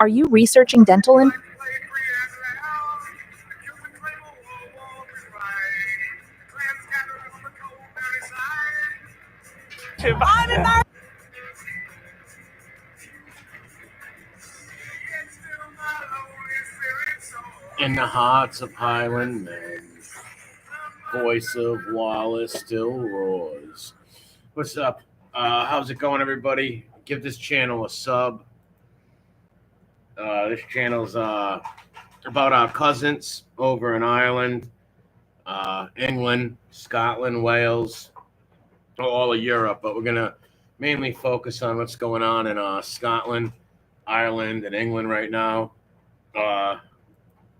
Are you researching dental and In the hearts of Highland men, voice of Wallace still roars. What's up? How's it going, everybody? Give this channel a sub. This channel's about our cousins over in Ireland, England, Scotland, Wales, all of Europe. But we're going to mainly focus on what's going on in Scotland, Ireland, and England right now.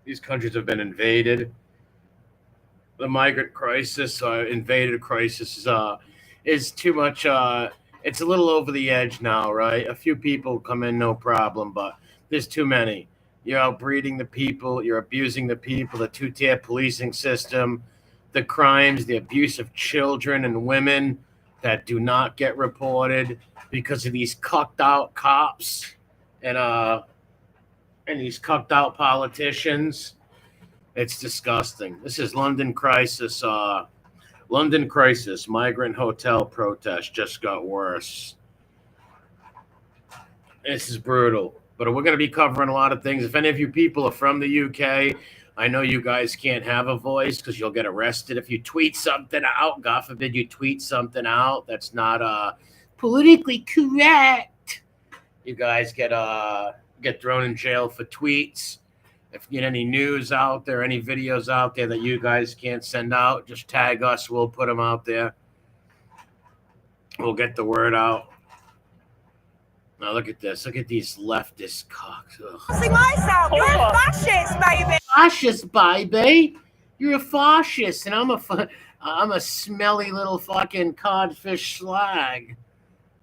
These countries have been invaded. The migrant crisis, invaded crisis, is too much. It's a little over the edge now, right? A few people come in, no problem, but there's too many. You're outbreeding the people. You're abusing the people. The two-tier policing system, the crimes, the abuse of children and women that do not get reported because of these cucked out cops and these cucked out politicians. It's disgusting. This is London crisis. London crisis. Migrant Hotel protest just got worse. This is brutal. But we're going to be covering a lot of things. If any of you people are from the UK, I know you guys can't have a voice because you'll get arrested if you tweet something out. God forbid you tweet something out that's not politically correct. You guys get thrown in jail for tweets. If you get any news out there, any videos out there that you guys can't send out, just tag us. We'll put them out there. We'll get the word out. Now look at this. Look at these leftist cocks. See myself. You're a fascist, baby. Fascist, baby. You're a fascist, and I'm a smelly little fucking codfish slag.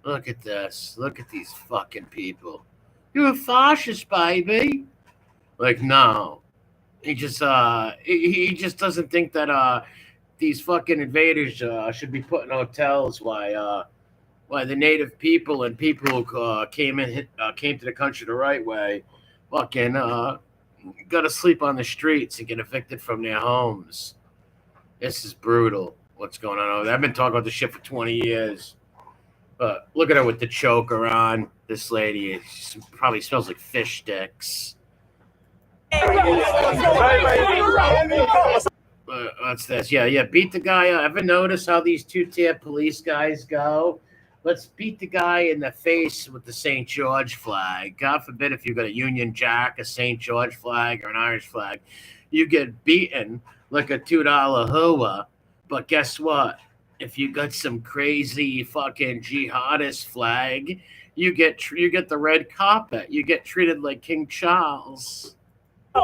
Look at this. Look at these fucking people. You're a fascist, baby. Like, no. He just doesn't think that these fucking invaders should be put in hotels. Why the native people and people who came to the country the right way fucking got to sleep on the streets and get evicted from their homes. This is brutal. What's going on over there? I've been talking about this shit for 20 years. But look at her with the choker on. This lady probably smells like fish sticks. What's this? Yeah. Beat the guy up. Ever notice how these two-tier police guys go? Let's beat the guy in the face with the St. George flag. God forbid if you got a Union Jack, a St. George flag, or an Irish flag, you get beaten like a $2 hua. But guess what? If you got some crazy fucking jihadist flag, you get the red carpet. You get treated like King Charles. Now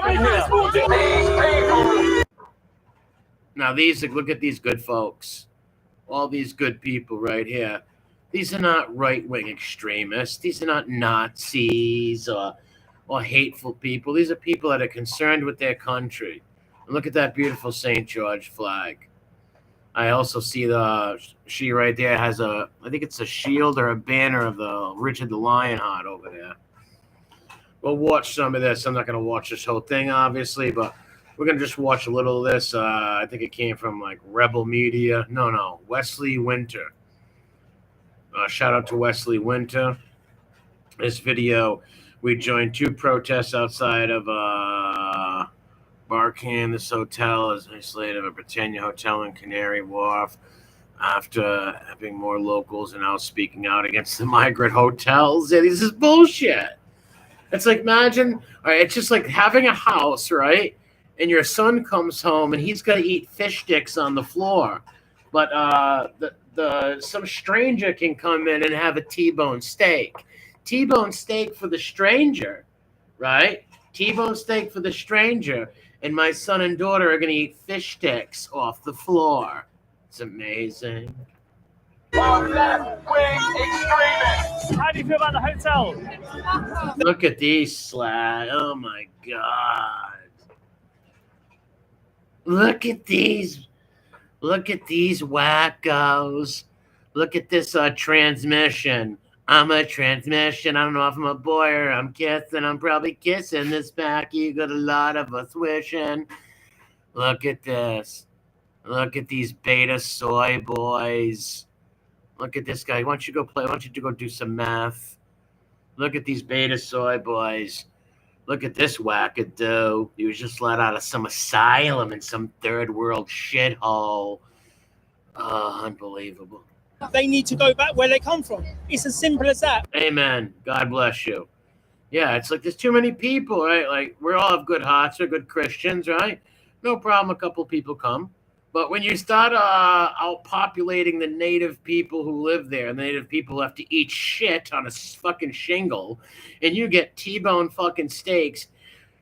look at these good folks. All these good people right here. These are not right-wing extremists. These are not Nazis or hateful people. These are people that are concerned with their country. And look at that beautiful St. George flag. I also see she right there has I think it's a shield or a banner of the Richard the Lionheart over there. We'll watch some of this. I'm not going to watch this whole thing, obviously, but we're going to just watch a little of this. I think it came from like Rebel Media. No, Wesley Winter. Shout out to Wesley Winter. This video, we joined two protests outside of Barkham. This hotel is isolated of a Britannia Hotel in Canary Wharf. After having more locals and now speaking out against the migrant hotels. Yeah, this is bullshit. It's like, imagine, all right, it's just like having a house, right? And your son comes home and he's got to eat fish sticks on the floor. But some stranger can come in and have a T-bone steak. T-bone steak for the stranger, right? T-bone steak for the stranger. And my son and daughter are going to eat fish sticks off the floor. It's amazing. Left-wing extremists. How do you feel about the hotel? Look at these slag. Oh my God. Look at these. Look at these wackos. Look at this transmission. I'm a transmission. I don't know if I'm a boy or I'm kissing. I'm probably kissing this back. You got a lot of us wishing. Look at this. Look at these beta soy boys. Look at this guy. Why don't you go play? Why don't you go do some math? Look at these beta soy boys. Look at this wackadoo. He was just let out of some asylum in some third world shithole. Oh, unbelievable. They need to go back where they come from. It's as simple as that. Amen. God bless you. Yeah, it's like there's too many people, right? Like we all have good hearts, we're good Christians, right? No problem. A couple people come. But when you start outpopulating the native people who live there, and the native people have to eat shit on a fucking shingle, and you get T-bone fucking steaks,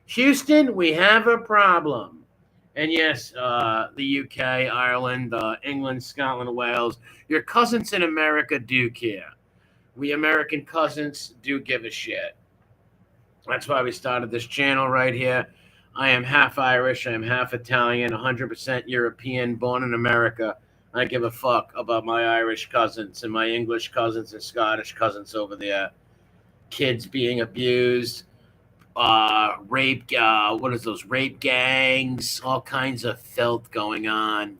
Houston, we have a problem. And yes, the UK, Ireland, England, Scotland, Wales, your cousins in America do care. We American cousins do give a shit. That's why we started this channel right here. I am half Irish, I am half Italian, 100% European, born in America. I give a fuck about my Irish cousins and my English cousins and Scottish cousins over there. Kids being abused, rape, what is those, rape gangs, all kinds of filth going on.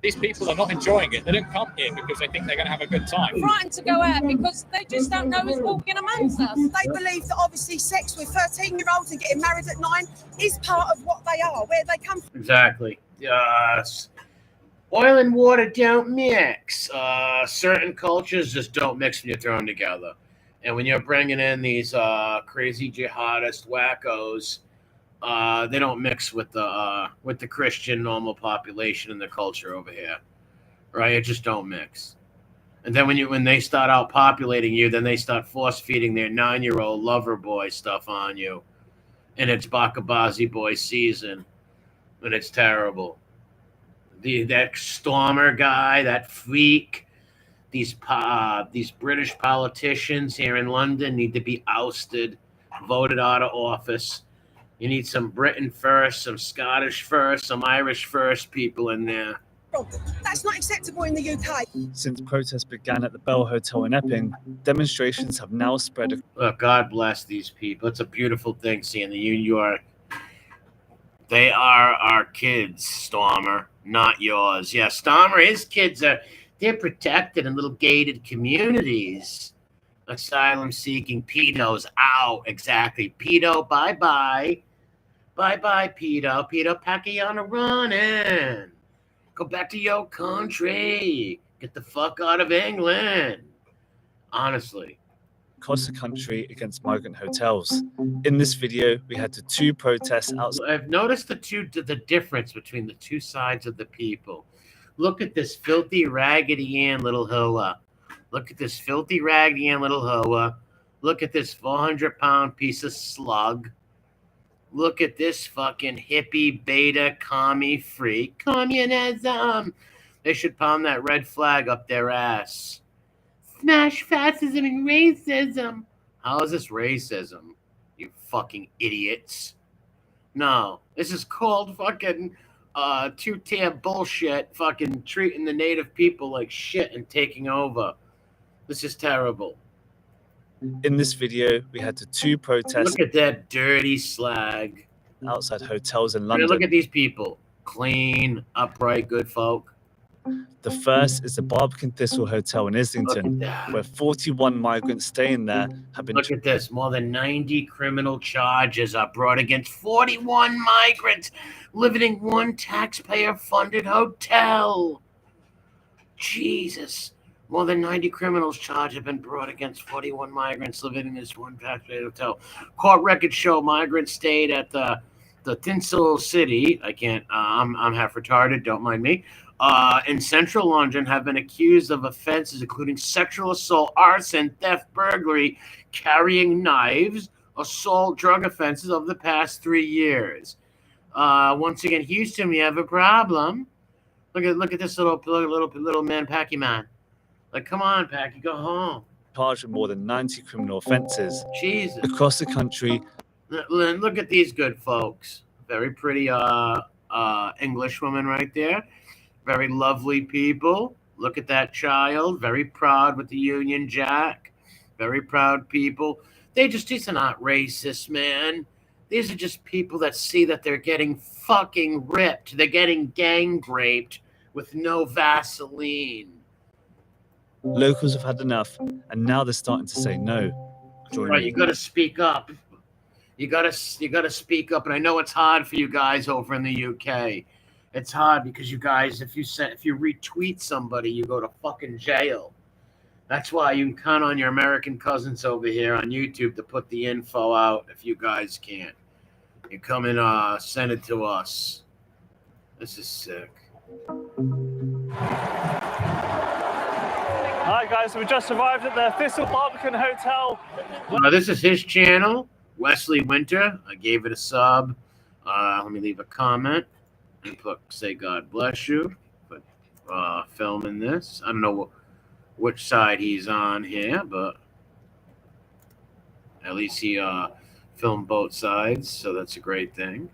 These people are not enjoying it. They don't come here because they think they're going to have a good time. Frightened to go out because they just don't know who's walking amongst us. They believe that obviously sex with 13-year-olds and getting married at 9 is part of what they are, where they come from. Exactly. Yes. Oil and water don't mix. Certain cultures just don't mix when you throw them together. And when you're bringing in these crazy jihadist wackos, they don't mix with the Christian normal population and the culture over here, right? It just don't mix. And then when they start out populating you, then they start force feeding their 9-year-old lover boy stuff on you, and it's Bakabazi boy season, and it's terrible. That Stormer guy, that freak, these British politicians here in London need to be ousted, voted out of office. You need some Britain first, some Scottish first, some Irish first people in there. That's not acceptable in the UK. Since protests began at the Bell Hotel in Epping, demonstrations have now spread. Look, God bless these people. It's a beautiful thing seeing the New York. They are our kids, Stormer, not yours. Yeah, Stormer, his kids they're protected in little gated communities. Asylum-seeking pedos out. Exactly. Pedo, bye-bye. Bye-bye, pedo. Pedo Pacquiao running. Go back to your country. Get the fuck out of England. Honestly. Across the country against migrant hotels. In this video, we had the 2 protests outside. I've noticed the difference between the 2 sides of the people. Look at this filthy, raggedy Ann little hoa. Look at this filthy, raggedy Ann little hoa. Look at this 400-pound piece of slug. Look at this fucking hippie, beta, commie freak. Communism. They should pound that red flag up their ass. Smash fascism and racism. How is this racism, you fucking idiots? No, this is called fucking 2-tier bullshit, fucking treating the native people like shit and taking over. This is terrible. In this video, we had the 2 protests. Look at that dirty slag. Outside hotels in I mean, London. look at these people. Clean, upright, good folk. The first is the Barbican Thistle Hotel in Islington, where 41 migrants staying there have been. Look at this. More than 90 criminal charges are brought against 41 migrants living in one taxpayer-funded hotel. Jesus. More than 90 criminals charged have been brought against 41 migrants living in this one taxpayer hotel. Court records show migrants stayed at the Tinsel City. I can't. I'm half retarded. Don't mind me. In central London, have been accused of offenses including sexual assault, arson, theft, burglary, carrying knives, assault, drug offenses over the past 3 years. Once again, Houston, we have a problem. Look at this little man, Packy man. Like, come on, Packy, go home. Charged with more than 90 criminal offences. Jesus. Across the country. Look at these good folks. Very pretty English woman right there. Very lovely people. Look at that child. Very proud with the Union Jack. Very proud people. These are not racist, man. These are just people that see that they're getting fucking ripped. They're getting gang raped with no Vaseline. Locals have had enough, and now they're starting to say no. Join Right, me. you got to speak up. You gotta speak up, and I know it's hard for you guys over in the UK. It's hard because you guys, if you retweet somebody, you go to fucking jail. That's why you can count on your American cousins over here on YouTube to put the info out. If you guys can't, you come and send it to us. This is sick. Hi guys, we just arrived at the Thistle Barbican Hotel. This is his channel, Wesley Winter. I gave it a sub. Let me leave a comment and say God bless you for filming this. I don't know which side he's on here, but at least he filmed both sides, so that's a great thing.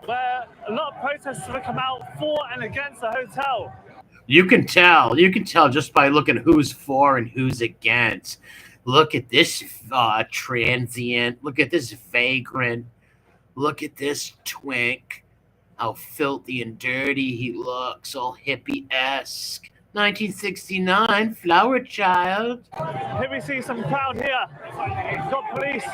Where a lot of protesters have come out for and against the hotel. You can tell just by looking who's for and who's against. Look at this transient. Look at this vagrant. Look at this twink. How filthy and dirty he looks, all hippie-esque. 1969, flower child. Here we see some crowd here. Got police.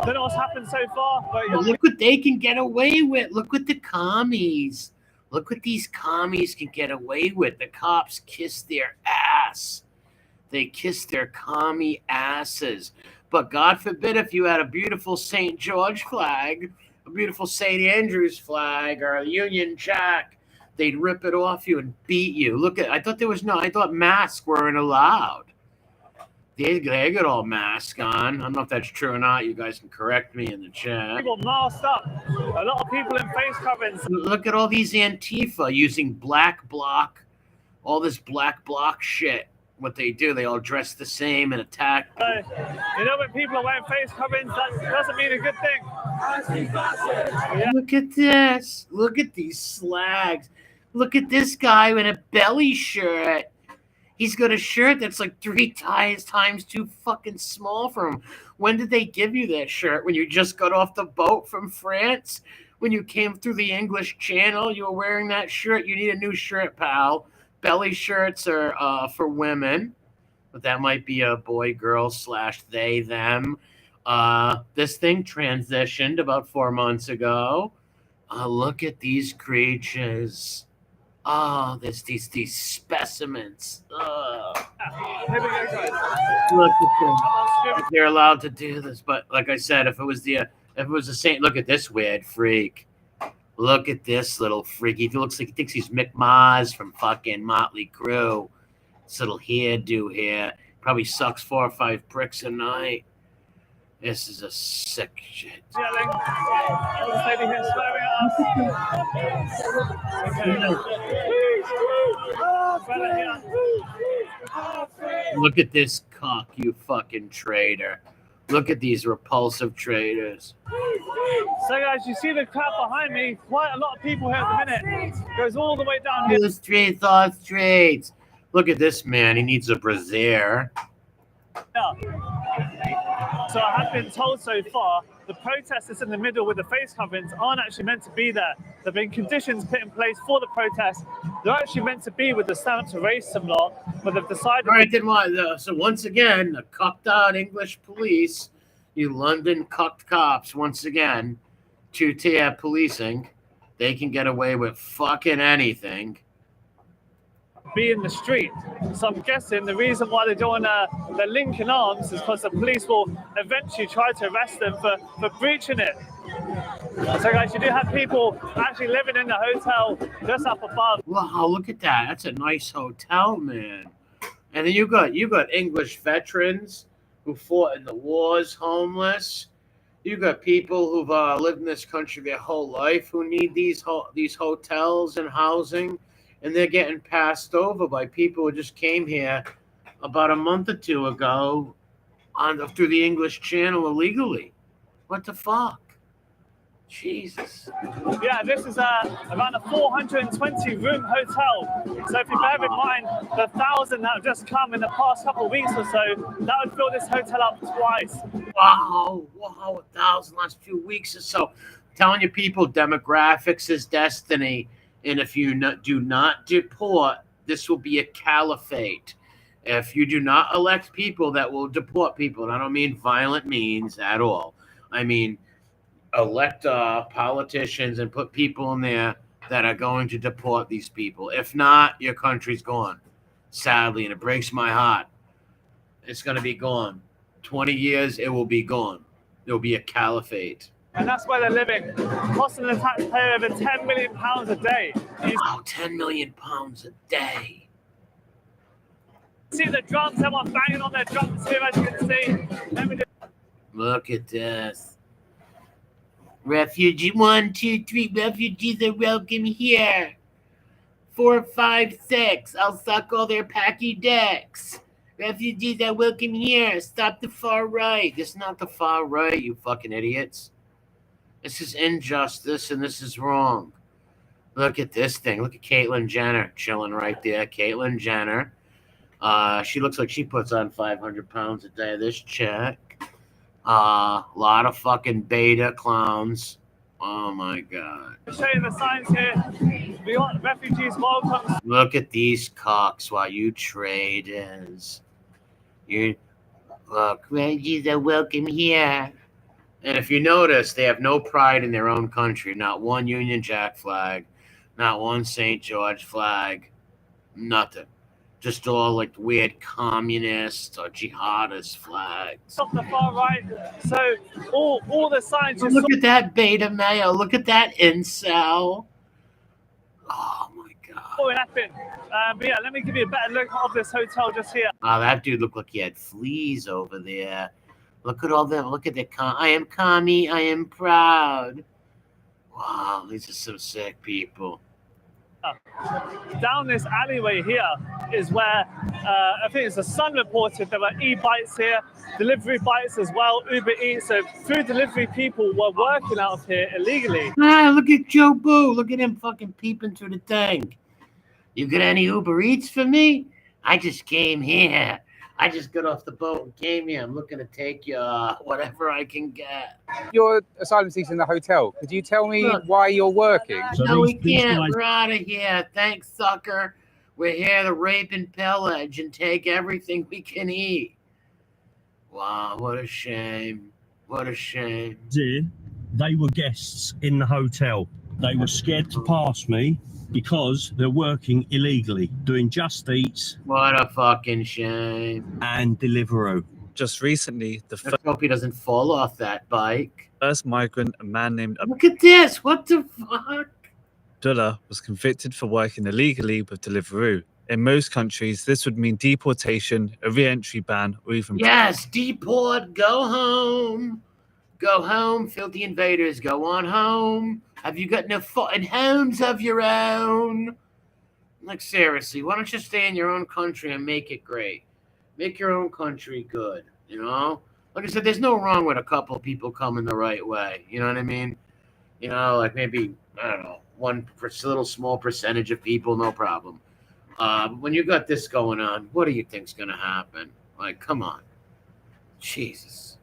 Don't know what's happened so far, but yeah. Look what they can get away with. Look what the commies. Look what these commies can get away with. The cops kiss their ass. They kiss their commie asses. But God forbid if you had a beautiful St. George flag, a beautiful St. Andrew's flag, or a Union Jack, they'd rip it off you and beat you. I thought masks weren't allowed. They got all masks on. I don't know if that's true or not. You guys can correct me in the chat. People masked up. A lot of people in face coverings. Look at all these Antifa using black bloc, all this black bloc shit. What they do, they all dress the same and attack. You know, when people are wearing face coverings, that doesn't mean a good thing. Yeah. Look at this. Look at these slags. Look at this guy in a belly shirt. He's got a shirt that's like 3 times too fucking small for him. When did they give you that shirt? When you just got off the boat from France? When you came through the English Channel, you were wearing that shirt? You need a new shirt, pal. Belly shirts are for women, but that might be a boy, girl / they, them. This thing transitioned about 4 months ago. Look at these creatures. Oh, there's these specimens. Look at them. They're allowed to do this, but like I said, if it was a saint, look at this weird freak. Look at this little freaky. He looks like he thinks he's Mick Mars from fucking Motley Crue. This little hairdo here. Probably sucks 4 or 5 bricks a night. This is a sick shit. Yelling. This lady here swearing at us. Look at this cock, you fucking traitor. Look at these repulsive traitors. So guys, you see the crowd behind me? Quite a lot of people here at the minute. Goes all the way down here. All streets. Look at this man. He needs a brassiere. Yeah. So I have been told so far, the protesters in the middle with the face coverings aren't actually meant to be there. There have been conditions put in place for the protest. They're actually meant to be with the stand to racism law, but they've decided... All right, then what? So once again, the cucked out English police, you London cucked cops, once again, 2-tier policing, they can get away with fucking anything. Be in the street. So I'm guessing the reason why they're doing the link in arms is because the police will eventually try to arrest them for breaching it. So guys, you do have people actually living in the hotel just up above. Wow, look at that. That's a nice hotel, man. And then you got English veterans who fought in the wars, homeless. You got people who've lived in this country their whole life who need these hotels and housing. And they're getting passed over by people who just came here about a month or 2 ago through the English Channel illegally. What the fuck? Jesus. Yeah, this is around a 420-room hotel. So if you bear in mind the 1,000 that have just come in the past couple of weeks or so, that would fill this hotel up twice. Wow, 1,000 last few weeks or so. Telling you people, demographics is destiny. And if you do not deport, this will be a caliphate. If you do not elect people that will deport people, and I don't mean violent means at all. I mean elect politicians and put people in there that are going to deport these people. If not, your country's gone. Sadly, and it breaks my heart. It's going to be gone. 20 years, it will be gone. There will be a caliphate. And that's where they're living, costing the taxpayer over £10 million a day. Wow, £10 million a day. See the drums, everyone banging on their drums here, as you can see. Look at this. Refugee 1, 2, 3. Refugees are welcome here. 4, 5, 6. I'll suck all their packy dicks. Refugees are welcome here. Stop the far right. This is not the far right, you fucking idiots. This is injustice and this is wrong. Look at this thing. Look at Caitlyn Jenner chilling right there. Caitlyn Jenner. She looks like she puts on 500 pounds a day. This chick. A lot of fucking beta clowns. Oh my God. Show you the signs here. We want refugees welcome. Look at these cocks while you traders. Look, refugees are welcome here. And if you notice, they have no pride in their own country. Not one Union Jack flag. Not one St. George flag. Nothing. Just all like weird communist or jihadist flags. Off the far right. So all the signs. Look at that beta male. Look at that incel. Oh my God. But yeah, let me give you a better look of this hotel just here. Oh, that dude looked like he had fleas over there. Look at all them. Look at the I am commie. I am proud. Wow, these are some sick people. Down this alleyway here is where I think it's the Sun reported there were e-bites here, delivery bites as well, Uber Eats. So food delivery people were working out of here illegally. Ah, look at Joe Boo. Look at him fucking peeping through the thing. You got any Uber Eats for me? I just came here. I just got off the boat and came here. I'm looking to take you whatever I can get. You're asylum seekers in the hotel. Could you tell me why you're working? No, we can't. We're out of here. Thanks, sucker. We're here to rape and pillage and take everything we can eat. Wow, what a shame. What a shame. They were guests in the hotel. They were scared to pass me because they're working illegally, doing Just Eats. What a fucking shame. And Deliveroo. Just recently, the Let's hope he doesn't fall off that bike. first migrant, a man named Look at this. What the fuck? Abdullah, was convicted for working illegally with Deliveroo. In most countries, this would mean deportation, a re-entry ban, or even... Yes, deport, go home. Go home, filthy invaders, go on home. Have you got no fucking homes of your own? Like, seriously, why don't you stay in your own country and make it great? Make your own country good, you know? Like I said, there's no wrong with a couple of people coming the right way. You know what I mean? You know, like maybe, I don't know, one little small percentage of people, no problem. When you got this going on, what do you think's going to happen? Like, come on. Jesus.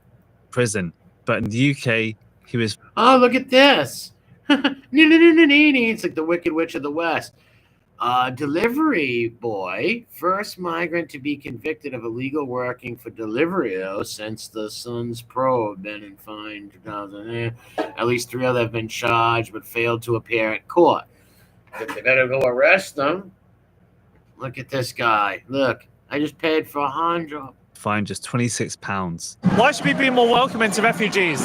prison. But in the UK, he was... Oh, look at this. It's like the Wicked Witch of the West. Delivery boy, first migrant to be convicted of illegal working for Deliveroo since the Sun's probe, been and fined 2000. At least 3 others have been charged but failed to appear at court. But they better go arrest them. Look at this guy. Look, I just paid for 100. fined just £26. Why should we be more welcoming to refugees?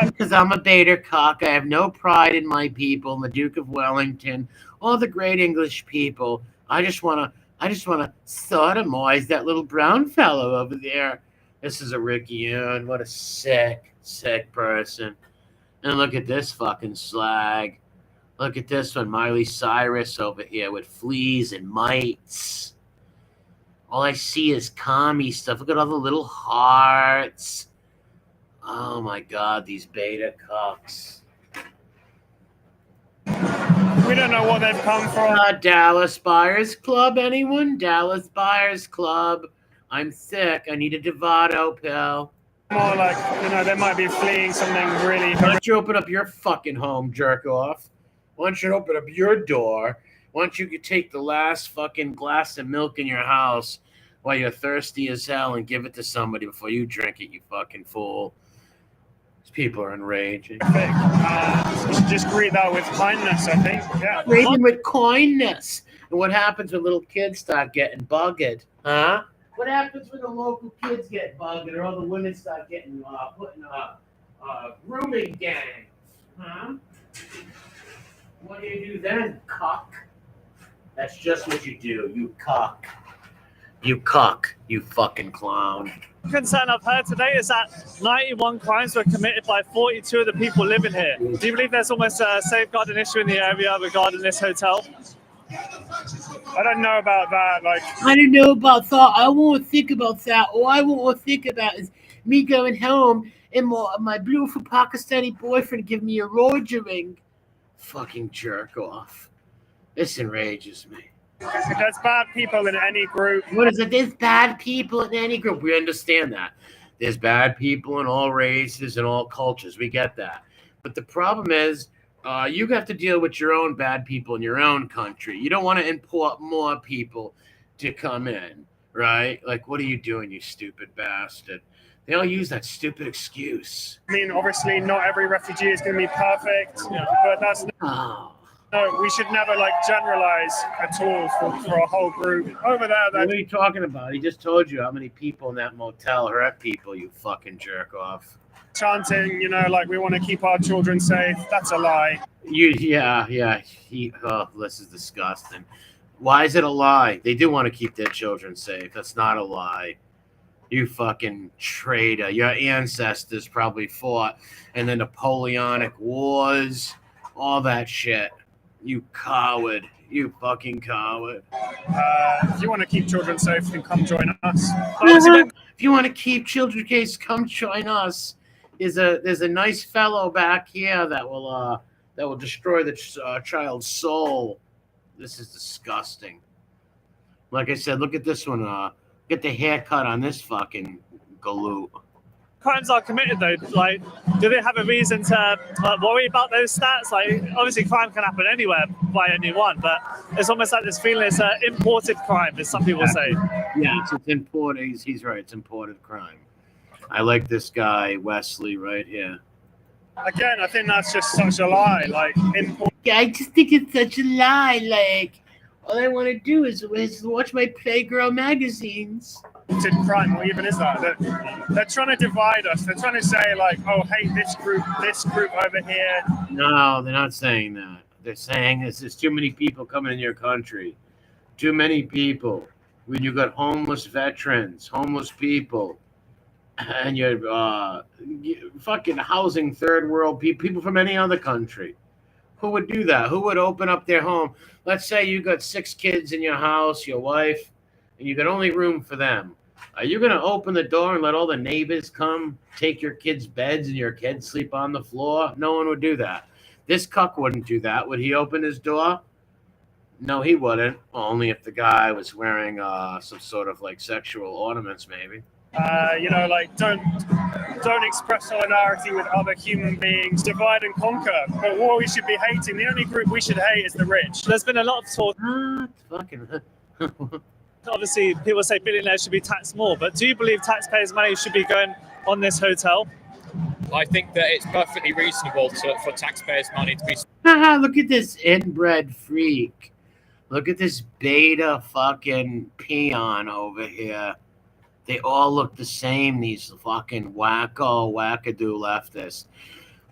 Because I'm a beta cock. I have no pride in my people, the Duke of Wellington, all the great English people. I just wanna sodomize that little brown fellow over there. This is a Rickian. What a sick person. And look at this fucking slag. Look at this one, Miley Cyrus over here with fleas and mites. All I see is commie stuff. Look at all the little hearts. Oh my God, these beta cocks. We don't know what they've come from. Dallas Buyers Club, anyone? Dallas Buyers Club. I'm sick. I need a Devado pill. More like, you know, they might be fleeing something really Why don't you open up your fucking home, jerk off? Why don't you open up your door? Why don't you take the last fucking glass of milk in your house while you're thirsty as hell and give it to somebody before you drink it, you fucking fool? These people are enraging. You should just greet that with kindness, I think. Yeah. Greet them with kindness. And what happens when little kids start getting bugged? Huh? What happens when the local kids get bugged or all the women start getting putting grooming gangs? Huh? What do you do then, cock? That's just what you do, you cock. You cock, you fucking clown. Concern I've heard today is that 91 crimes were committed by 42 of the people living here. Do you believe there's almost a safeguarding issue in the area regarding this hotel? I don't know about that. I don't know about that. I won't think about that. All I won't think about is me going home and my beautiful Pakistani boyfriend giving me a Roger ring. Fucking jerk off. This enrages me. There's bad people in any group. What is it? There's bad people in any group. We understand that. There's bad people in all races and all cultures. We get that. But the problem is, you have to deal with your own bad people in your own country. You don't want to import more people to come in, right? Like, what are you doing, you stupid bastard? They all use that stupid excuse. I mean, obviously, not every refugee is going to be perfect, but that's no. We should never generalize at all for a whole group. Over there, what are you talking about? He just told you how many people in that motel hurt people. You fucking jerk off. Chanting, we want to keep our children safe. That's a lie. Yeah. This is disgusting. Why is it a lie? They do want to keep their children safe. That's not a lie. You fucking traitor. Your ancestors probably fought in the Napoleonic Wars, all that shit. You coward. You fucking coward. If you want to keep children safe, then come join us. If you want to keep children safe, come join us. There's a nice fellow back here that will destroy the child's soul. This is disgusting. Like I said, look at this one. Get the haircut on this fucking galoot. Crimes are committed though. Do they have a reason to worry about those stats? Obviously, crime can happen anywhere by anyone, but it's almost like this feeling it's an imported crime, as some people say. Yeah, it's imported. He's right. It's imported crime. I like this guy Wesley right here. Again, I think that's just such a lie. Yeah, I just think it's such a lie. All I want to do is watch my Playgirl magazines. Crime, what even is that? They're trying to divide us. They're trying to say oh, hey, this group over here. No, they're not saying that. They're saying there's too many people coming in your country. Too many people. When you got homeless veterans, homeless people, and you're fucking housing third world people from any other country. Who would do that? Who would open up their home? Let's say you got 6 kids in your house, your wife, and you got only room for them. Are you going to open the door and let all the neighbors come take your kids' beds and your kids sleep on the floor? No one would do that. This cuck wouldn't do that. Would he open his door? No, he wouldn't. Only if the guy was wearing some sort of sexual ornaments, maybe. Don't express solidarity with other human beings. Divide and conquer. But what we should be hating, the only group we should hate is the rich. There's been a lot of talk. Fucking. Obviously, people say billionaires should be taxed more, but do you believe taxpayers' money should be going on this hotel? I think that it's perfectly reasonable for taxpayers' money to be. Look at this inbred freak. Look at this beta fucking peon over here. They all look the same, these fucking wackadoo leftists.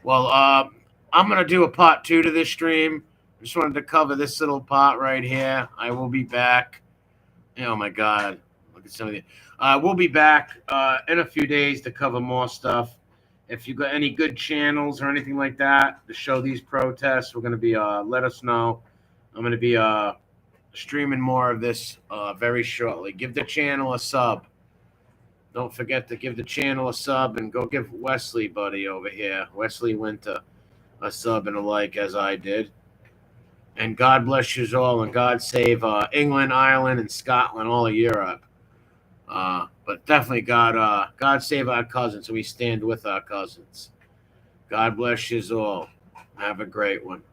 Well, I'm going to do a part 2 to this stream. I just wanted to cover this little part right here. I will be back. Oh, my God. Look at some of the... we'll be back in a few days to cover more stuff. If you got any good channels or anything like that to show these protests, we're going to be... let us know. I'm going to be streaming more of this very shortly. Give the channel a sub. Don't forget to give the channel a sub and go give Wesley, buddy, over here, Wesley Winter, a sub and a like as I did. And God bless you all, and God save England, Ireland, and Scotland, all of Europe. But definitely God save our cousins, so we stand with our cousins. God bless you all. Have a great one.